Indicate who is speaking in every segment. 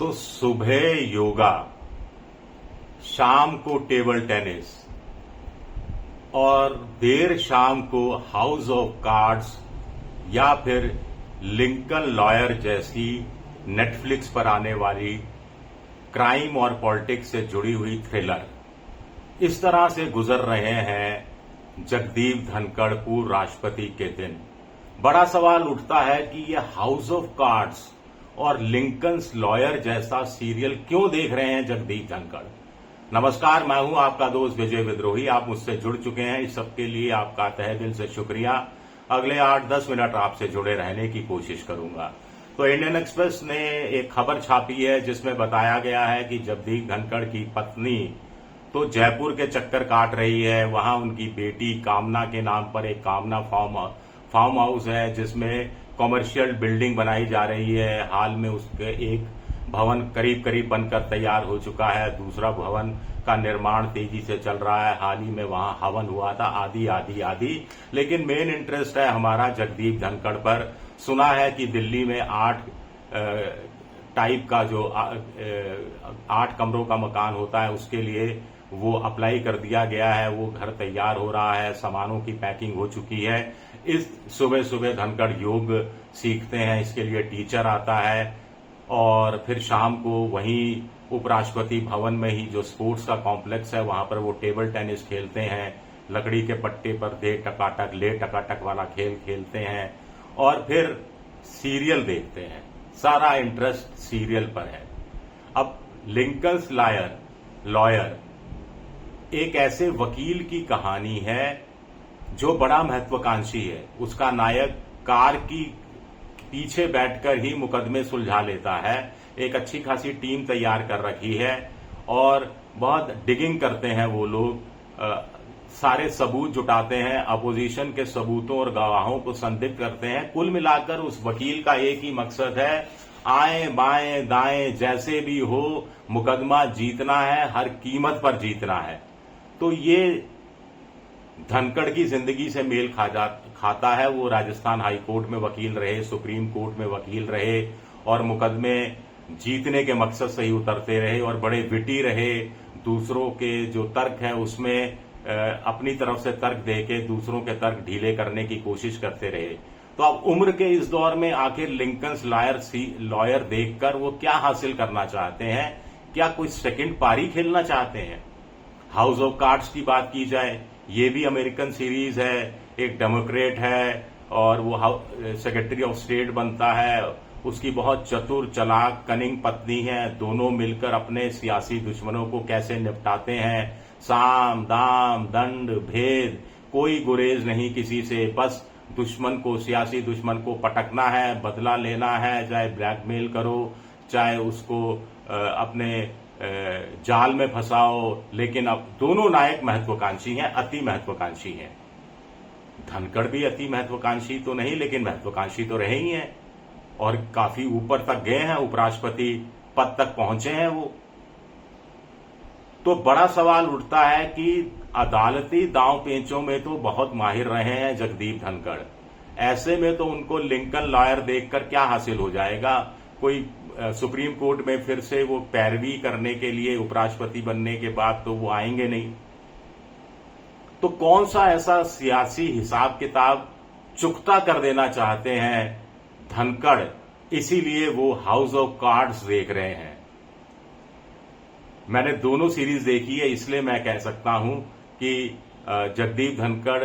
Speaker 1: तो सुबह योगा, शाम को टेबल टेनिस और देर शाम को हाउस ऑफ कार्ड्स या फिर लिंकन लॉयर जैसी नेटफ्लिक्स पर आने वाली क्राइम और पॉलिटिक्स से जुड़ी हुई थ्रिलर, इस तरह से गुजर रहे हैं जगदीप धनखड़ पूर्व राष्ट्रपति के दिन। बड़ा सवाल उठता है कि ये हाउस ऑफ कार्ड्स और लिंकन्स लॉयर जैसा सीरियल क्यों देख रहे हैं जगदीप धनखड़। नमस्कार, मैं हूं आपका दोस्त विजय विद्रोही। आप मुझसे जुड़ चुके हैं, इस सबके लिए आपका तहे दिल से शुक्रिया। अगले 8-10 मिनट आपसे जुड़े रहने की कोशिश करूंगा। तो इंडियन एक्सप्रेस ने एक खबर छापी है जिसमें बताया गया है कि जगदीप धनखड़ की पत्नी तो जयपुर के चक्कर काट रही है। वहां उनकी बेटी कामना के नाम पर एक कामना फार्म हाउस है जिसमें कॉमर्शियल बिल्डिंग बनाई जा रही है। हाल में उसके एक भवन करीब बनकर तैयार हो चुका है, दूसरा भवन का निर्माण तेजी से चल रहा है। हाल ही में वहां हवन हुआ था, आदि। लेकिन मेन इंटरेस्ट है हमारा जगदीप धनखड़ पर। सुना है कि दिल्ली में 8 टाइप का जो 8 कमरों का मकान होता है उसके लिए वो अप्लाई कर दिया गया है। वो घर तैयार हो रहा है, सामानों की पैकिंग हो चुकी है। इस सुबह धनखड़ योग सीखते हैं, इसके लिए टीचर आता है और फिर शाम को वहीं उपराष्ट्रपति भवन में ही जो स्पोर्ट्स का कॉम्प्लेक्स है वहां पर वो टेबल टेनिस खेलते हैं। लकड़ी के पट्टे पर ले टकाटक वाला खेल खेलते हैं और फिर सीरियल देखते हैं। सारा इंटरेस्ट सीरियल पर है। अब लिंकन्स लॉयर एक ऐसे वकील की कहानी है जो बड़ा महत्वाकांक्षी है। उसका नायक कार की पीछे बैठकर ही मुकदमे सुलझा लेता है। एक अच्छी खासी टीम तैयार कर रखी है और बहुत डिगिंग करते हैं वो लोग, सारे सबूत जुटाते हैं, अपोजिशन के सबूतों और गवाहों को संदिग्ध करते हैं। कुल मिलाकर उस वकील का एक ही मकसद है, आए बाएं दाएं जैसे भी हो मुकदमा जीतना है, हर कीमत पर जीतना है। तो ये धनखड़ की जिंदगी से मेल खाता है। वो राजस्थान हाई कोर्ट में वकील रहे, सुप्रीम कोर्ट में वकील रहे और मुकदमे जीतने के मकसद से ही उतरते रहे और बड़े विटी रहे। दूसरों के जो तर्क है उसमें अपनी तरफ से तर्क देके दूसरों के तर्क ढीले करने की कोशिश करते रहे। तो अब उम्र के इस दौर में आखिर लिंकन्स लॉयर देखकर वो क्या हासिल करना चाहते हैं? क्या कोई सेकंड पारी खेलना चाहते हैं? हाउस ऑफ कार्ड्स की बात की जाए, ये भी अमेरिकन सीरीज है। एक डेमोक्रेट है और वो सेक्रेटरी ऑफ स्टेट बनता है। उसकी बहुत चतुर चालाक कनिंग पत्नी है। दोनों मिलकर अपने सियासी दुश्मनों को कैसे निपटाते हैं। साम दाम दंड भेद, कोई गुरेज नहीं किसी से। बस सियासी दुश्मन को पटकना है, बदला लेना है, चाहे ब्लैकमेल करो, चाहे उसको अपने जाल में फंसाओ। लेकिन अब दोनों नायक महत्वाकांक्षी हैं, अति महत्वाकांक्षी हैं। धनखड़ भी अति महत्वाकांक्षी तो नहीं, लेकिन महत्वाकांक्षी तो रहे ही हैं और काफी ऊपर तक गए हैं, उपराष्ट्रपति पद तक पहुंचे हैं वो। तो बड़ा सवाल उठता है कि अदालती दांव पेचों में तो बहुत माहिर रहे हैं जगदीप धनखड़। ऐसे में तो उनको लिंकन लॉयर देखकर क्या हासिल हो जाएगा? कोई सुप्रीम कोर्ट में फिर से वो पैरवी करने के लिए उपराष्ट्रपति बनने के बाद तो वो आएंगे नहीं। तो कौन सा ऐसा सियासी हिसाब किताब चुकता कर देना चाहते हैं धनखड़, इसीलिए वो हाउस ऑफ कार्ड्स देख रहे हैं। मैंने दोनों सीरीज देखी है, इसलिए मैं कह सकता हूं कि जगदीप धनखड़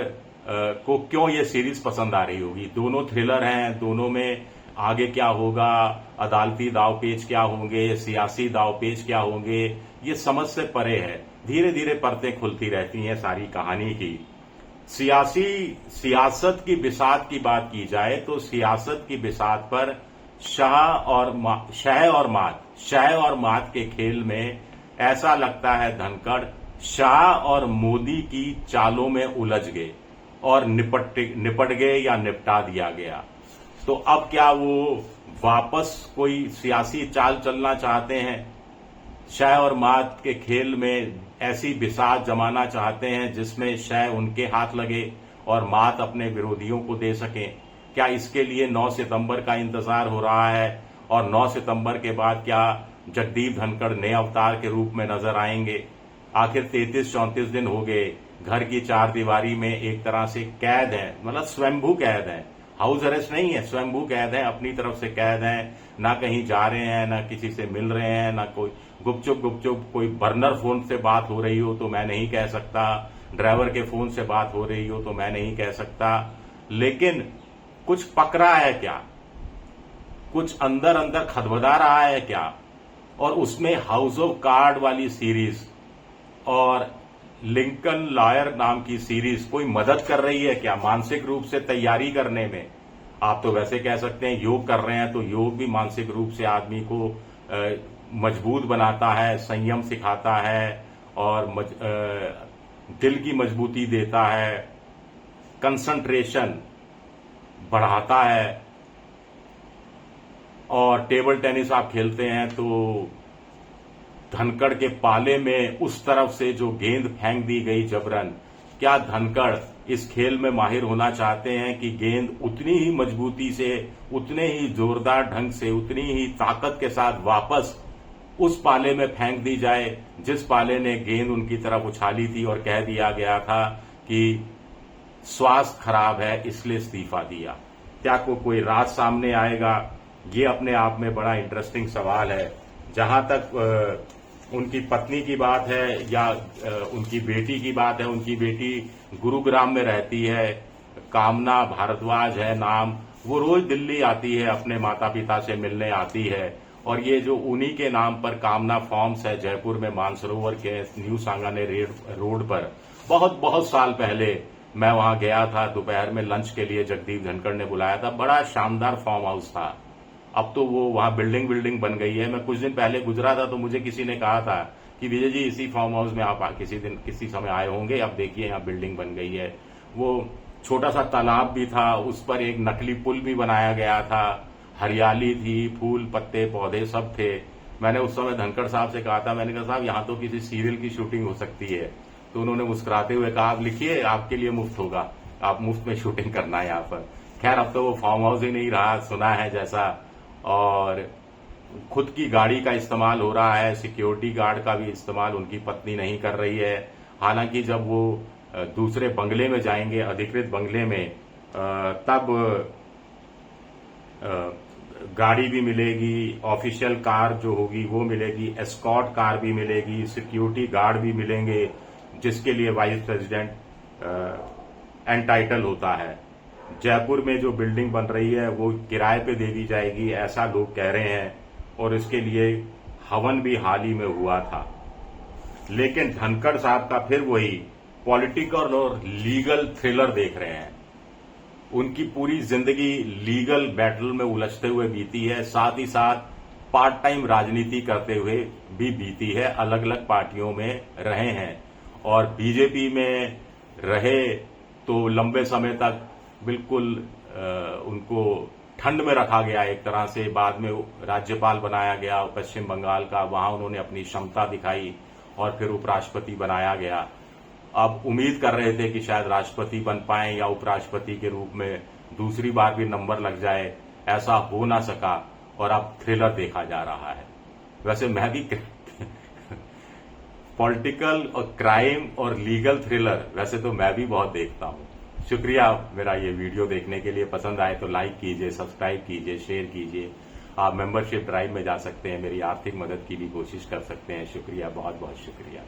Speaker 1: को क्यों ये सीरीज पसंद आ रही होगी। दोनों थ्रिलर हैं, दोनों में आगे क्या होगा, अदालती दावपेच क्या होंगे, सियासी दावपेच क्या होंगे, ये समझ से परे है। धीरे धीरे परतें खुलती रहती हैं सारी कहानी की। सियासत की बिसात की बात की जाए तो सियासत की बिसात पर शह और मात के खेल में ऐसा लगता है धनखड़ शाह और मोदी की चालों में उलझ गए और निपट गए या निपटा दिया गया। तो अब क्या वो वापस कोई सियासी चाल चलना चाहते हैं? शह और मात के खेल में ऐसी बिसात जमाना चाहते हैं जिसमें शह उनके हाथ लगे और मात अपने विरोधियों को दे सकें? क्या इसके लिए 9 सितंबर का इंतजार हो रहा है और 9 सितंबर के बाद क्या जगदीप धनखड़ नए अवतार के रूप में नजर आएंगे? आखिर 33-34 दिन हो गए, घर की चार दीवारी में एक तरह से कैद है, मतलब स्वयंभू कैद है, हाउस अरेस्ट नहीं है, स्वयंभू कैद है, अपनी तरफ से कैद है, ना कहीं जा रहे हैं, ना किसी से मिल रहे हैं, ना कोई गुपचुप कोई बर्नर फोन से बात हो रही हो तो मैं नहीं कह सकता, ड्राइवर के फोन से बात हो रही हो तो मैं नहीं कह सकता, लेकिन कुछ पक रहा है क्या? कुछ अंदर अंदर खदबदा रहा है क्या? और उसमें हाउस ऑफ कार्ड वाली सीरीज और लिंकन लॉयर नाम की सीरीज कोई मदद कर रही है क्या मानसिक रूप से तैयारी करने में? आप तो वैसे कह सकते हैं योग कर रहे हैं, तो योग भी मानसिक रूप से आदमी को मजबूत बनाता है, संयम सिखाता है और दिल की मजबूती देता है, कंसंट्रेशन बढ़ाता है। और टेबल टेनिस आप खेलते हैं तो धनखड़ के पाले में उस तरफ से जो गेंद फेंक दी गई जबरन, क्या धनखड़ इस खेल में माहिर होना चाहते हैं कि गेंद उतनी ही मजबूती से, उतने ही जोरदार ढंग से, उतनी ही ताकत के साथ वापस उस पाले में फेंक दी जाए जिस पाले ने गेंद उनकी तरफ उछाली थी और कह दिया गया था कि स्वास्थ्य खराब है इसलिए इस्तीफा दिया? क्या कोई राज सामने आएगा? ये अपने आप में बड़ा इंटरेस्टिंग सवाल है। जहां तक उनकी पत्नी की बात है या उनकी बेटी की बात है, उनकी बेटी गुरुग्राम में रहती है, कामना भारद्वाज है नाम, वो रोज दिल्ली आती है, अपने माता पिता से मिलने आती है। और ये जो उन्हीं के नाम पर कामना फॉर्म्स है जयपुर में मानसरोवर के न्यू सांगाने रोड पर, बहुत साल पहले मैं वहां गया था, दोपहर में लंच के लिए जगदीप धनखड़ ने बुलाया था, बड़ा शानदार फार्म हाउस था। अब तो वो वहां बिल्डिंग बन गई है। मैं कुछ दिन पहले गुजरा था तो मुझे किसी ने कहा था कि विजय जी इसी फार्म हाउस में आप किसी समय आए होंगे, अब देखिए यहाँ बिल्डिंग बन गई है। वो छोटा सा तालाब भी था, उस पर एक नकली पुल भी बनाया गया था, हरियाली थी, फूल पत्ते पौधे सब थे। मैंने उस समय धनखड़ साहब से कहा था, मैंने कहा साहब यहाँ तो किसी सीरियल की शूटिंग हो सकती है। तो उन्होंने मुस्कुराते हुए कहा आप लिखिए, आपके लिए मुफ्त होगा, आप मुफ्त में शूटिंग करना है यहाँ पर। खैर अब तो वो फार्म हाउस ही नहीं रहा, सुना है जैसा, और खुद की गाड़ी का इस्तेमाल हो रहा है, सिक्योरिटी गार्ड का भी इस्तेमाल उनकी पत्नी नहीं कर रही है। हालांकि जब वो दूसरे बंगले में जाएंगे, अधिकृत बंगले में, तब गाड़ी भी मिलेगी, ऑफिशियल कार जो होगी वो मिलेगी, एस्कॉर्ट कार भी मिलेगी, सिक्योरिटी गार्ड भी मिलेंगे, जिसके लिए वाइस प्रेसिडेंट एंटाइटल होता है। जयपुर में जो बिल्डिंग बन रही है वो किराए पे दे दी जाएगी, ऐसा लोग कह रहे हैं, और इसके लिए हवन भी हाल ही में हुआ था। लेकिन धनखड़ साहब का फिर वही पॉलिटिकल और लीगल थ्रिलर देख रहे हैं। उनकी पूरी जिंदगी लीगल बैटल में उलझते हुए बीती है, साथ ही साथ पार्ट टाइम राजनीति करते हुए भी बीती है, अलग अलग पार्टियों में रहे हैं। और बीजेपी में रहे तो लंबे समय तक बिल्कुल उनको ठंड में रखा गया एक तरह से, बाद में राज्यपाल बनाया गया पश्चिम बंगाल का, वहां उन्होंने अपनी क्षमता दिखाई और फिर उपराष्ट्रपति बनाया गया। अब उम्मीद कर रहे थे कि शायद राष्ट्रपति बन पाए या उपराष्ट्रपति के रूप में दूसरी बार भी नंबर लग जाए, ऐसा हो ना सका और अब थ्रिलर देखा जा रहा है। वैसे मैं भी पॉलिटिकल और क्राइम और लीगल थ्रिलर वैसे तो मैं भी बहुत देखता हूं। शुक्रिया मेरा ये वीडियो देखने के लिए। पसंद आए तो लाइक कीजिए, सब्सक्राइब कीजिए, शेयर कीजिए। आप मेंबरशिप ड्राइव में जा सकते हैं, मेरी आर्थिक मदद की भी कोशिश कर सकते हैं। शुक्रिया, बहुत बहुत शुक्रिया।